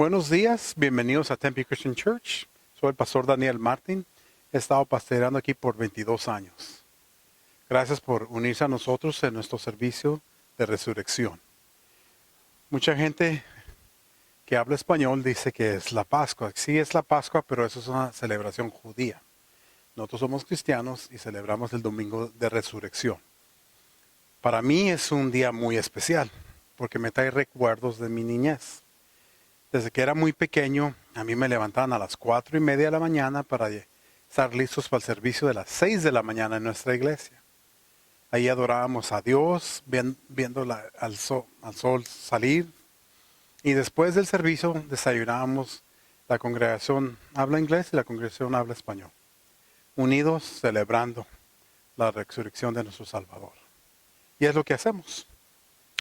Buenos días, bienvenidos a Tempe Christian Church. Soy el pastor Daniel Martin. He estado pastoreando aquí por 22 años. Gracias por unirse a nosotros en nuestro servicio de resurrección. Mucha gente que habla español dice que es la Pascua. Sí es la Pascua, pero eso es una celebración judía. Nosotros somos cristianos y celebramos el domingo de resurrección. Para mí es un día muy especial porque me trae recuerdos de mi niñez. Desde que era muy pequeño, a mí me levantaban a las 4:30 de la mañana para estar listos para el servicio de las 6 de la mañana en nuestra iglesia. Ahí adorábamos a Dios, viendo al sol salir. Y después del servicio desayunábamos. La congregación habla inglés y la congregación habla español. Unidos celebrando la resurrección de nuestro Salvador. Y es lo que hacemos.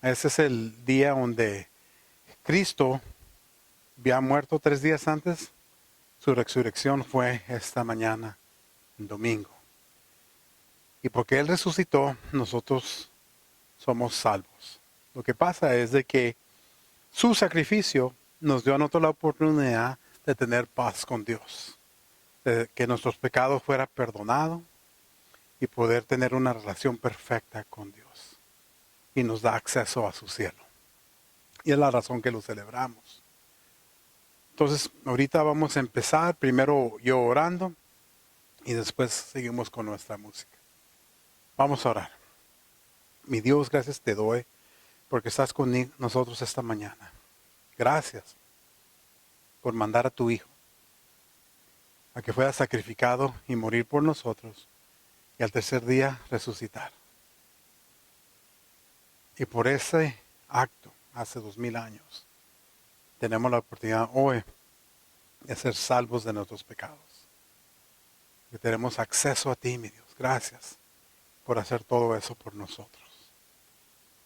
Ese es el día donde Cristo había muerto 3 días antes. Su resurrección fue esta mañana, el domingo. Y porque Él resucitó, nosotros somos salvos. Lo que pasa es de que su sacrificio nos dio a nosotros la oportunidad de tener paz con Dios. De que nuestros pecados fueran perdonados y poder tener una relación perfecta con Dios. Y nos da acceso a su cielo. Y es la razón que lo celebramos. Entonces, ahorita vamos a empezar, primero yo orando y después seguimos con nuestra música. Vamos a orar. Mi Dios, gracias te doy porque estás con nosotros esta mañana. Gracias por mandar a tu Hijo a que fuera sacrificado y morir por nosotros y al tercer día resucitar. Y por ese acto, hace 2000 años, tenemos la oportunidad hoy de ser salvos de nuestros pecados. Que tenemos acceso a ti, mi Dios. Gracias por hacer todo eso por nosotros.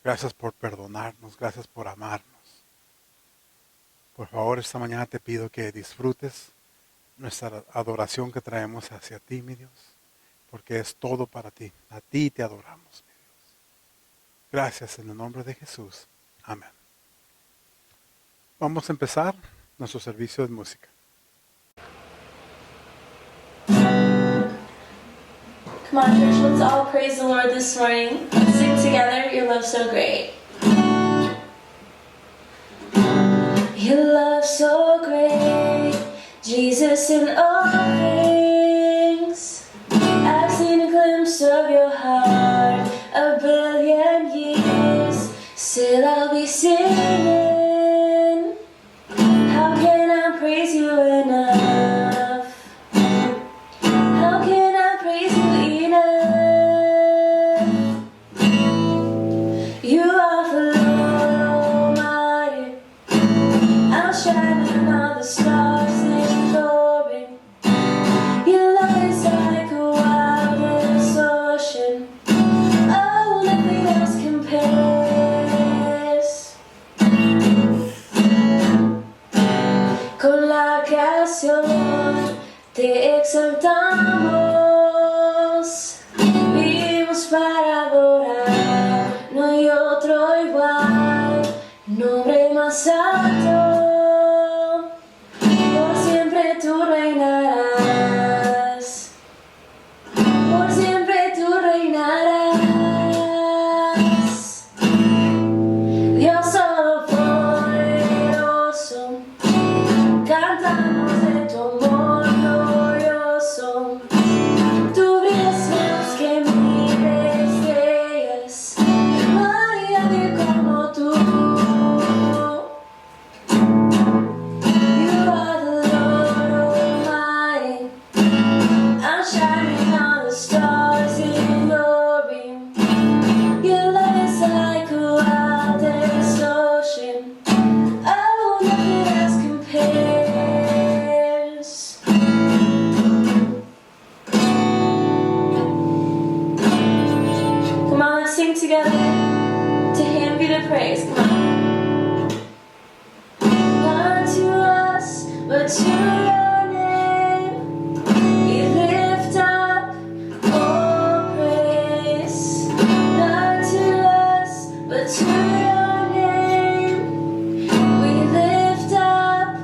Gracias por perdonarnos. Gracias por amarnos. Por favor, esta mañana te pido que disfrutes nuestra adoración que traemos hacia ti, mi Dios. Porque es todo para ti. A ti te adoramos, mi Dios. Gracias en el nombre de Jesús. Amén. Vamos a empezar nuestro servicio de música. Come on, church, let's all praise the Lord this morning. Let's sing together, Your Love's So Great. Your love's so great, Jesus, in all things. I've seen a glimpse of your heart, a billion years. Still I'll be singing. How can I praise you enough? How can I praise you enough? You are the Lord Almighty, outshining all the stars in glory. Your love is like a wildest ocean. Oh, nothing else compares. Con la canción te exaltamos, vivimos para adorar, no hay otro igual, nombre más alto, por siempre tú reinarás, por siempre tú reinarás, Dios todopoderoso, cantamos de tu amor glorioso. Tú brillas más que miles de estrellas, no hay nadie como tú. You are the Lord Almighty, outshining all the stars in glory. Your love is like a wildest ocean. Oh, nothing else compares. Come on, let's sing together. To Him be the praise. Come on. Not to us, but to your name, we lift up all praise. Not to us, but to your name, we lift up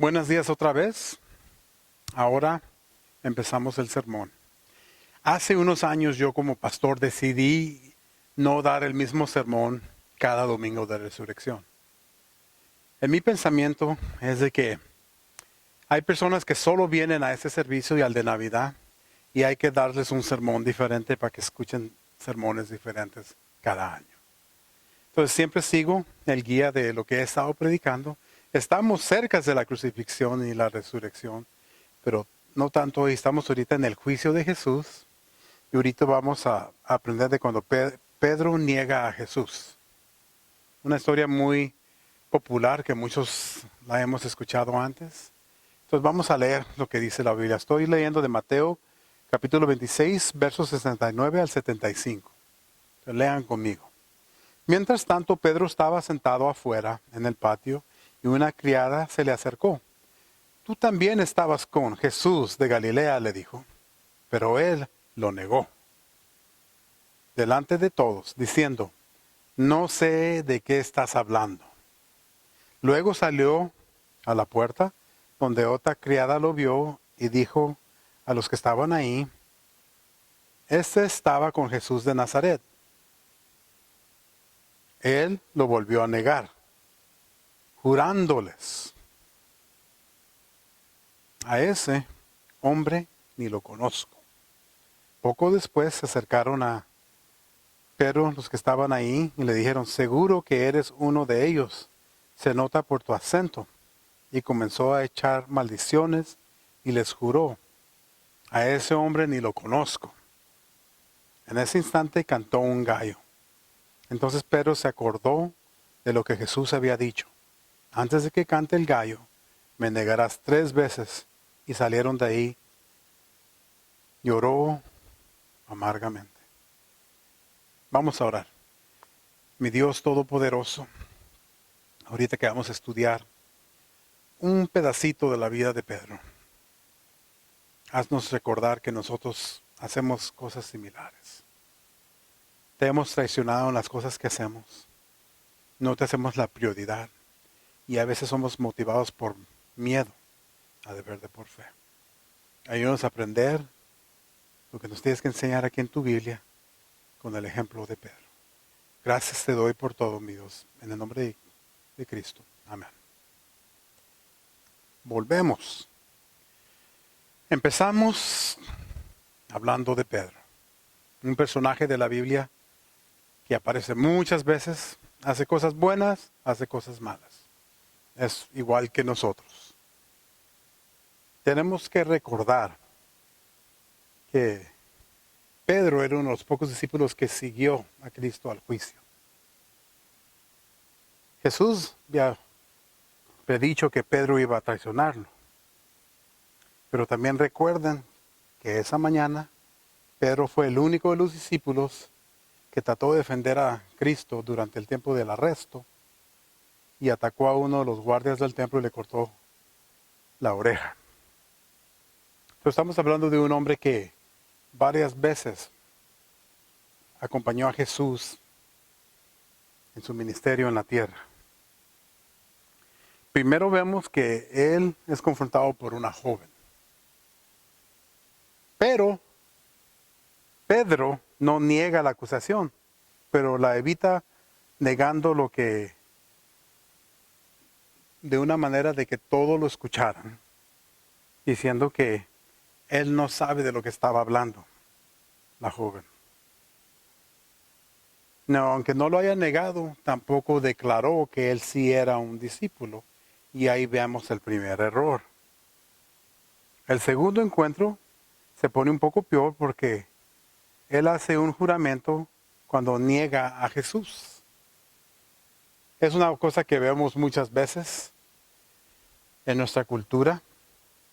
Buenos días otra vez. Ahora empezamos el sermón. Hace unos años yo como pastor decidí no dar el mismo sermón cada domingo de resurrección. En mi pensamiento es de que hay personas que solo vienen a ese servicio y al de Navidad y hay que darles un sermón diferente para que escuchen sermones diferentes cada año. Entonces siempre sigo el guía de lo que he estado predicando. Estamos cerca de la crucifixión y la resurrección, pero no tanto hoy. Estamos ahorita en el juicio de Jesús y ahorita vamos a aprender de cuando Pedro niega a Jesús. Una historia muy popular que muchos la hemos escuchado antes. Entonces vamos a leer lo que dice la Biblia. Estoy leyendo de Mateo capítulo 26, versos 69 al 75. Entonces, lean conmigo. Mientras tanto, Pedro estaba sentado afuera en el patio y una criada se le acercó. Tú también estabas con Jesús de Galilea, le dijo. Pero él lo negó delante de todos, diciendo, no sé de qué estás hablando. Luego salió a la puerta, donde otra criada lo vio y dijo a los que estaban ahí, este estaba con Jesús de Nazaret. Él lo volvió a negar, jurándoles, a ese hombre ni lo conozco. Poco después se acercaron a Pedro los que estaban ahí y le dijeron, seguro que eres uno de ellos, se nota por tu acento. Y comenzó a echar maldiciones y les juró, a ese hombre ni lo conozco. En ese instante cantó un gallo. Entonces Pedro se acordó de lo que Jesús había dicho. Antes de que cante el gallo, me negarás 3 veces. Y salieron de ahí. Lloró amargamente. Vamos a orar. Mi Dios Todopoderoso, ahorita que vamos a estudiar un pedacito de la vida de Pedro, haznos recordar que nosotros hacemos cosas similares. Te hemos traicionado en las cosas que hacemos. No te hacemos la prioridad. Y a veces somos motivados por miedo, a deber de por fe. Ayúdanos a aprender lo que nos tienes que enseñar aquí en tu Biblia con el ejemplo de Pedro. Gracias te doy por todo, mi Dios, en el nombre de Cristo. Amén. Volvemos. Empezamos hablando de Pedro, un personaje de la Biblia que aparece muchas veces, hace cosas buenas, hace cosas malas. Es igual que nosotros. Tenemos que recordar que Pedro era uno de los pocos discípulos que siguió a Cristo al juicio. Jesús había predicho que Pedro iba a traicionarlo. Pero también recuerden que esa mañana Pedro fue el único de los discípulos que trató de defender a Cristo durante el tiempo del arresto y atacó a uno de los guardias del templo y le cortó la oreja. Pero estamos hablando de un hombre que varias veces acompañó a Jesús en su ministerio en la tierra. Primero vemos que él es confrontado por una joven. Pero Pedro no niega la acusación, pero la evita negando lo que, de una manera de que todos lo escucharan, diciendo que él no sabe de lo que estaba hablando, la joven. No, aunque no lo haya negado, tampoco declaró que él sí era un discípulo. Y ahí veamos el primer error. El segundo encuentro se pone un poco peor porque él hace un juramento cuando niega a Jesús. Es una cosa que vemos muchas veces en nuestra cultura,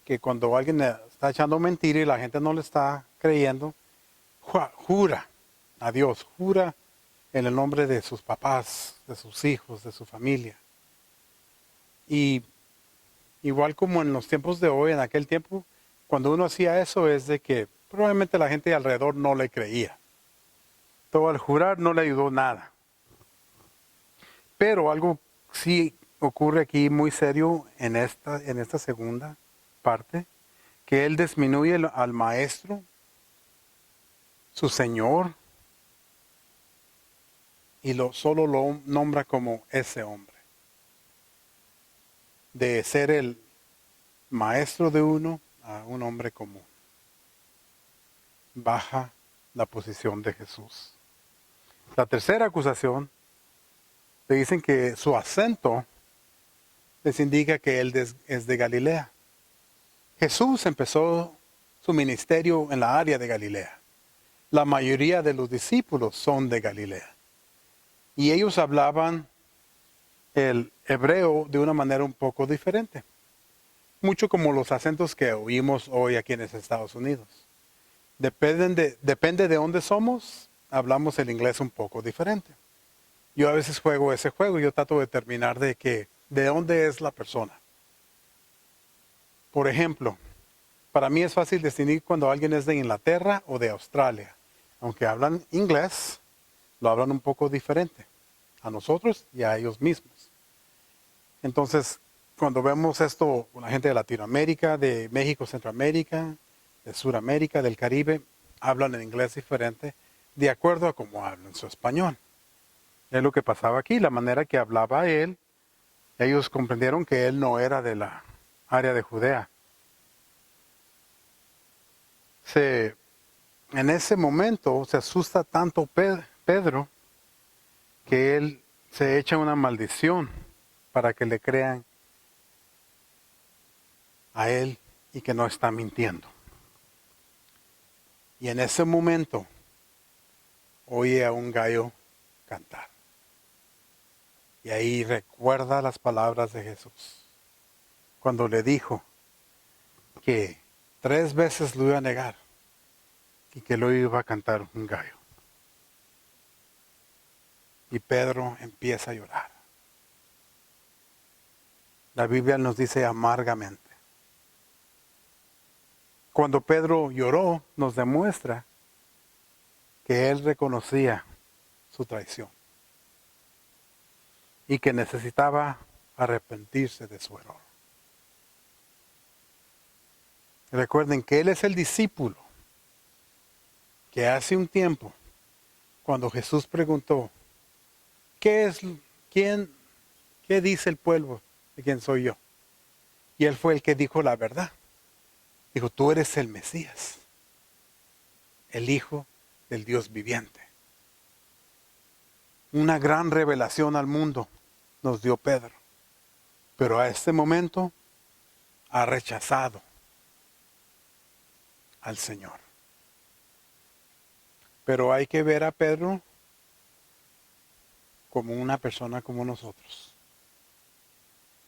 que cuando alguien está echando mentira y la gente no le está creyendo, jura a Dios, jura en el nombre de sus papás, de sus hijos, de su familia. Y igual como en los tiempos de hoy, en aquel tiempo, cuando uno hacía eso es de que probablemente la gente alrededor no le creía. Todo al jurar no le ayudó nada. Pero algo sí ocurre aquí muy serio en esta segunda parte, que él disminuye al maestro, su señor, y solo lo nombra como ese hombre. De ser el maestro de uno a un hombre común. Baja la posición de Jesús. La tercera acusación, le dicen que su acento les indica que él es de Galilea. Jesús empezó su ministerio en la área de Galilea. La mayoría de los discípulos son de Galilea. Y ellos hablaban el hebreo de una manera un poco diferente. Mucho como los acentos que oímos hoy aquí en los Estados Unidos. Depende de dónde somos, hablamos el inglés un poco diferente. Yo a veces juego ese juego, yo trato de determinar de dónde es la persona. Por ejemplo, para mí es fácil distinguir cuando alguien es de Inglaterra o de Australia. Aunque hablan inglés, lo hablan un poco diferente a nosotros y a ellos mismos. Entonces, cuando vemos esto, la gente de Latinoamérica, de México, Centroamérica, de Sudamérica, del Caribe, hablan en inglés diferente de acuerdo a cómo hablan su español. Es lo que pasaba aquí, la manera que hablaba él, ellos comprendieron que él no era de la área de Judea. En ese momento se asusta tanto Pedro que él se echa una maldición para que le crean a él y que no está mintiendo. Y en ese momento oye a un gallo cantar. Y ahí recuerda las palabras de Jesús. Cuando le dijo que 3 veces lo iba a negar y que lo iba a cantar un gallo. Y Pedro empieza a llorar. La Biblia nos dice amargamente. Cuando Pedro lloró, nos demuestra que él reconocía su traición y que necesitaba arrepentirse de su error. Recuerden que él es el discípulo que hace un tiempo, cuando Jesús preguntó, ¿qué dice el pueblo de quién soy yo? Y él fue el que dijo la verdad. Dijo, tú eres el Mesías, el Hijo del Dios viviente. Una gran revelación al mundo nos dio Pedro. Pero a este momento ha rechazado al Señor. Pero hay que ver a Pedro como una persona como nosotros.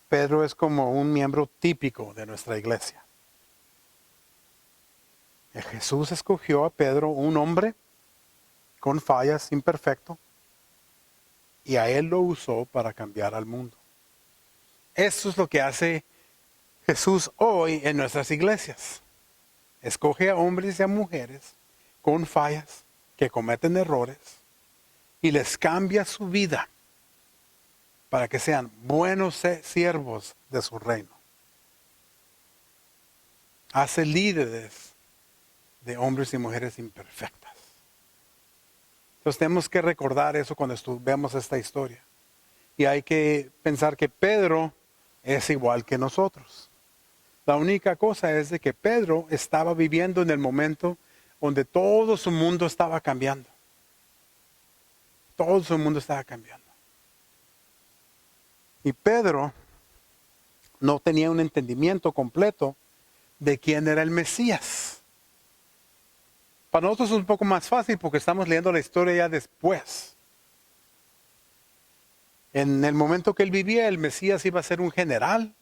Pedro es como un miembro típico de nuestra iglesia. Jesús escogió a Pedro, un hombre con fallas, imperfecto, y a él lo usó para cambiar al mundo. Eso es lo que hace Jesús hoy en nuestras iglesias. Escoge a hombres y a mujeres con fallas, que cometen errores, y les cambia su vida para que sean buenos siervos de su reino. Hace líderes de hombres y mujeres imperfectas. Entonces tenemos que recordar eso cuando vemos esta historia. Y hay que pensar que Pedro es igual que nosotros. La única cosa es de que Pedro estaba viviendo en el momento donde todo su mundo estaba cambiando. Todo su mundo estaba cambiando. Y Pedro no tenía un entendimiento completo de quién era el Mesías. Para nosotros es un poco más fácil porque estamos leyendo la historia ya después. En el momento que él vivía, el Mesías iba a ser un general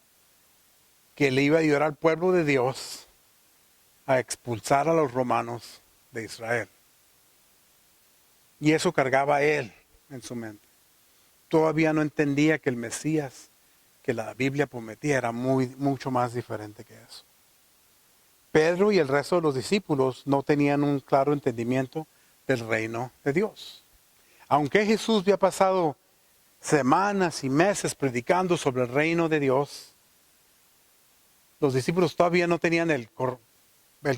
que le iba a ayudar al pueblo de Dios a expulsar a los romanos de Israel. Y eso cargaba a él en su mente. Todavía no entendía que el Mesías que la Biblia prometía era mucho más diferente que eso. Pedro y el resto de los discípulos no tenían un claro entendimiento del reino de Dios. Aunque Jesús había pasado semanas y meses predicando sobre el reino de Dios, los discípulos todavía no tenían el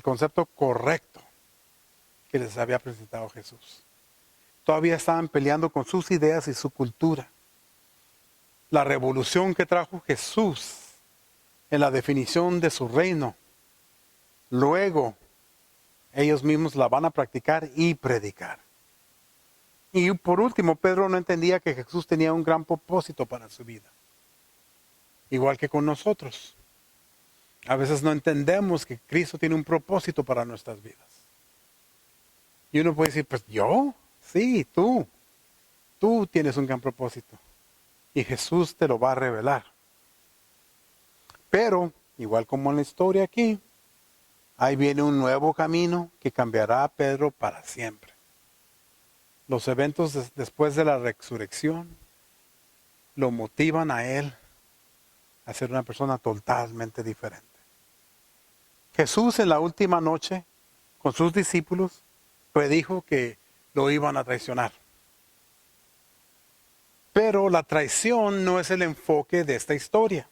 concepto correcto que les había presentado Jesús. Todavía estaban peleando con sus ideas y su cultura. La revolución que trajo Jesús en la definición de su reino, luego ellos mismos la van a practicar y predicar. Y por último, Pedro no entendía que Jesús tenía un gran propósito para su vida. Igual que con nosotros. A veces no entendemos que Cristo tiene un propósito para nuestras vidas. Y uno puede decir, pues yo, sí, tú tienes un gran propósito. Y Jesús te lo va a revelar. Pero, igual como en la historia aquí, ahí viene un nuevo camino que cambiará a Pedro para siempre. Los eventos después de la resurrección lo motivan a él a ser una persona totalmente diferente. Jesús en la última noche con sus discípulos predijo que lo iban a traicionar. Pero la traición no es el enfoque de esta historia.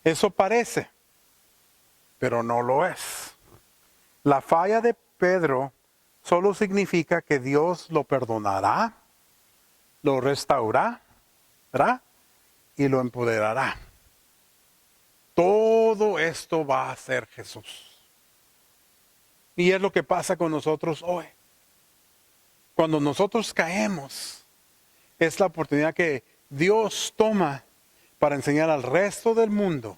Eso parece, pero no lo es. La falla de Pedro solo significa que Dios lo perdonará, lo restaurará y lo empoderará. Todo esto va a ser Jesús. Y es lo que pasa con nosotros hoy. Cuando nosotros caemos, es la oportunidad que Dios toma para enseñar al resto del mundo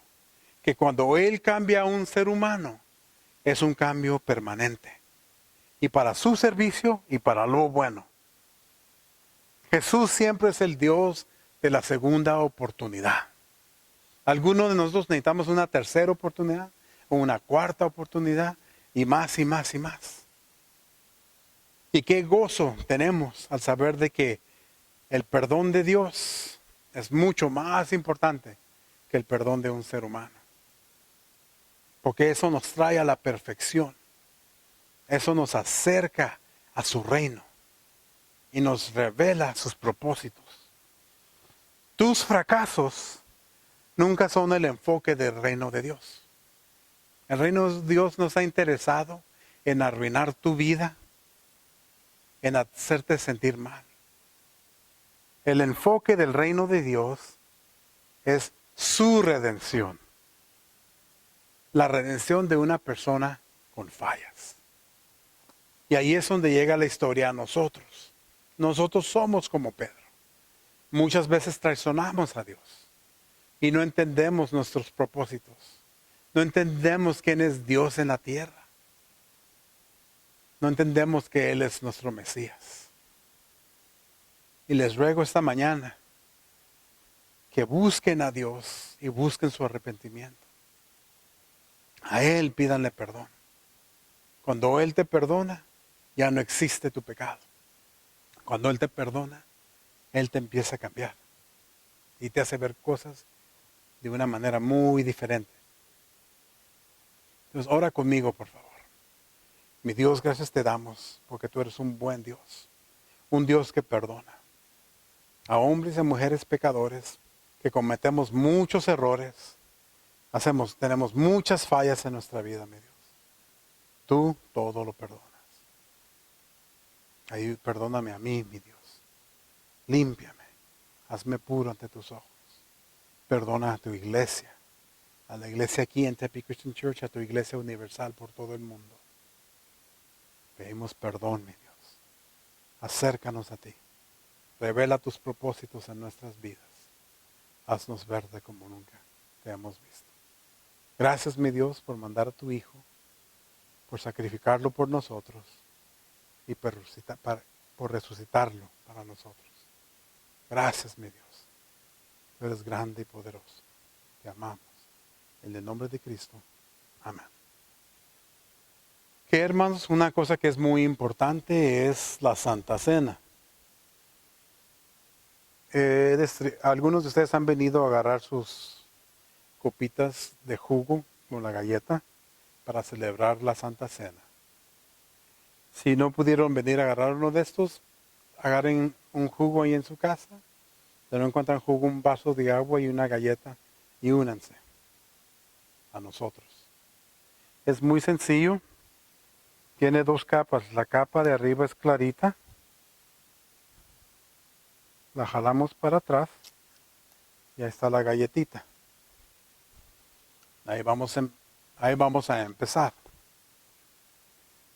que cuando Él cambia a un ser humano, es un cambio permanente. Y para su servicio y para lo bueno. Jesús siempre es el Dios de la segunda oportunidad. Algunos de nosotros necesitamos una tercera oportunidad o una cuarta oportunidad y más y más y más. Y qué gozo tenemos al saber de que el perdón de Dios es mucho más importante que el perdón de un ser humano. Porque eso nos trae a la perfección. Eso nos acerca a su reino y nos revela sus propósitos. Tus fracasos nunca son el enfoque del reino de Dios. El reino de Dios no está interesado en arruinar tu vida, en hacerte sentir mal. El enfoque del reino de Dios es su redención. La redención de una persona con fallas. Y ahí es donde llega la historia a nosotros. Nosotros somos como Pedro. Muchas veces traicionamos a Dios. Y no entendemos nuestros propósitos. No entendemos quién es Dios en la tierra. No entendemos que Él es nuestro Mesías. Y les ruego esta mañana que busquen a Dios y busquen su arrepentimiento. A Él pídanle perdón. Cuando Él te perdona, ya no existe tu pecado. Cuando Él te perdona, Él te empieza a cambiar. Y te hace ver cosas de una manera muy diferente. Entonces, ora conmigo, por favor. Mi Dios, gracias te damos porque tú eres un buen Dios. Un Dios que perdona. A hombres y mujeres pecadores que cometemos muchos errores. Tenemos muchas fallas en nuestra vida, mi Dios. Tú todo lo perdonas. Ahí perdóname a mí, mi Dios. Límpiame. Hazme puro ante tus ojos. Perdona a tu iglesia. A la iglesia aquí en Tempe Christian Church, a tu iglesia universal por todo el mundo. Pedimos perdón, mi Dios. Acércanos a ti. Revela tus propósitos en nuestras vidas. Haznos verde como nunca te hemos visto. Gracias, mi Dios, por mandar a tu Hijo, por sacrificarlo por nosotros y por resucitarlo para nosotros. Gracias, mi Dios. Tú eres grande y poderoso. Te amamos. En el nombre de Cristo. Amén. Que hermanos, una cosa que es muy importante es la Santa Cena. Algunos de ustedes han venido a agarrar sus copitas de jugo con la galleta para celebrar la Santa Cena. Si no pudieron venir a agarrar uno de estos, agarren un jugo ahí en su casa Si no encuentran jugo, un vaso de agua y una galleta y únanse a nosotros. Es muy sencillo. Tiene dos capas. La capa de arriba es clarita. La jalamos para atrás y ahí está la galletita. Ahí vamos a empezar.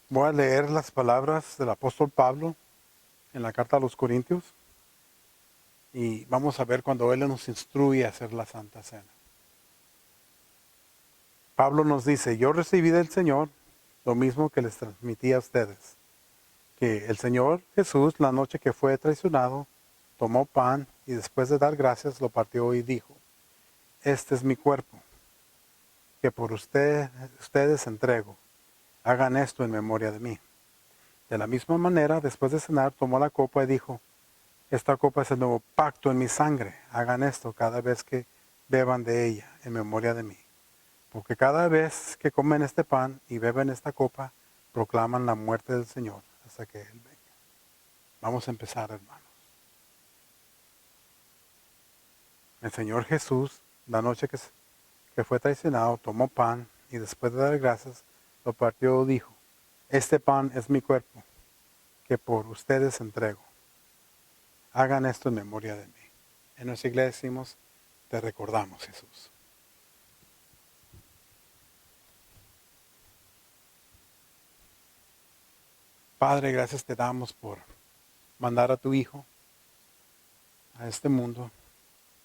Voy a leer las palabras del apóstol Pablo en la carta a los Corintios y vamos a ver cuando él nos instruye a hacer la Santa Cena. Pablo nos dice, yo recibí del Señor lo mismo que les transmití a ustedes, que el Señor Jesús, la noche que fue traicionado, tomó pan y después de dar gracias lo partió y dijo, este es mi cuerpo, que por ustedes entrego. Hagan esto en memoria de mí. De la misma manera, después de cenar, tomó la copa y dijo, esta copa es el nuevo pacto en mi sangre. Hagan esto cada vez que beban de ella en memoria de mí. Porque cada vez que comen este pan y beben esta copa, proclaman la muerte del Señor hasta que Él venga. Vamos a empezar, hermanos. El Señor Jesús, la noche que fue traicionado, tomó pan y después de dar gracias, lo partió y dijo, este pan es mi cuerpo, que por ustedes entrego. Hagan esto en memoria de mí. En nuestra iglesia decimos, te recordamos, Jesús. Padre, gracias te damos por mandar a tu Hijo a este mundo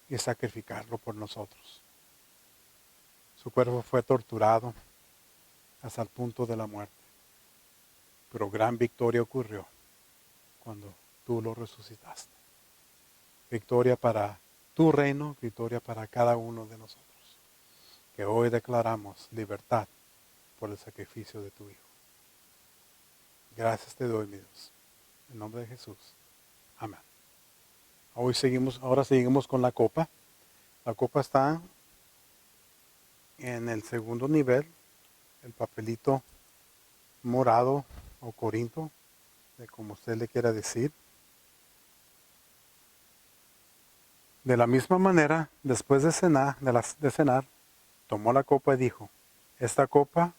y sacrificarlo por nosotros. Su cuerpo fue torturado hasta el punto de la muerte, pero gran victoria ocurrió cuando tú lo resucitaste. Victoria para tu reino, victoria para cada uno de nosotros, que hoy declaramos libertad por el sacrificio de tu Hijo. Gracias te doy, mi Dios. En nombre de Jesús. Amén. Ahora seguimos con la copa. La copa está en el segundo nivel, el papelito morado o corinto, de como usted le quiera decir. De la misma manera, después de cenar, tomó la copa y dijo, esta copa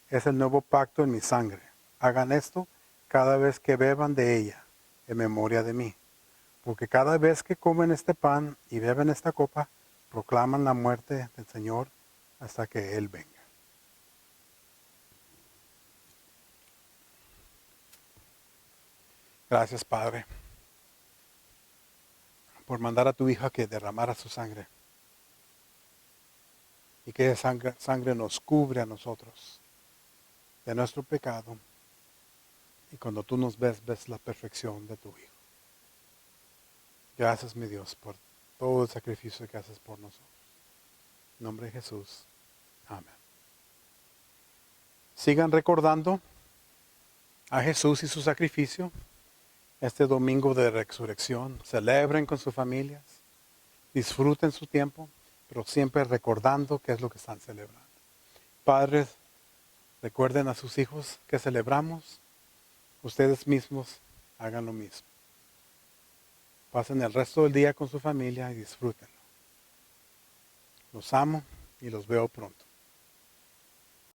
es el nuevo pacto en mi sangre. Hagan esto cada vez que beban de ella, en memoria de mí. Porque cada vez que comen este pan y beben esta copa, proclaman la muerte del Señor hasta que Él venga. Gracias, Padre, por mandar a tu hija que derramara su sangre. Y que esa sangre nos cubre a nosotros de nuestro pecado. Y cuando tú nos ves, ves la perfección de tu Hijo. Gracias, mi Dios, por todo el sacrificio que haces por nosotros. En nombre de Jesús. Amén. Sigan recordando a Jesús y su sacrificio. Este domingo de resurrección, celebren con sus familias, disfruten su tiempo, pero siempre recordando qué es lo que están celebrando. Padres, recuerden a sus hijos que celebramos. Ustedes mismos hagan lo mismo. Pasen el resto del día con su familia y disfrútenlo. Los amo y los veo pronto.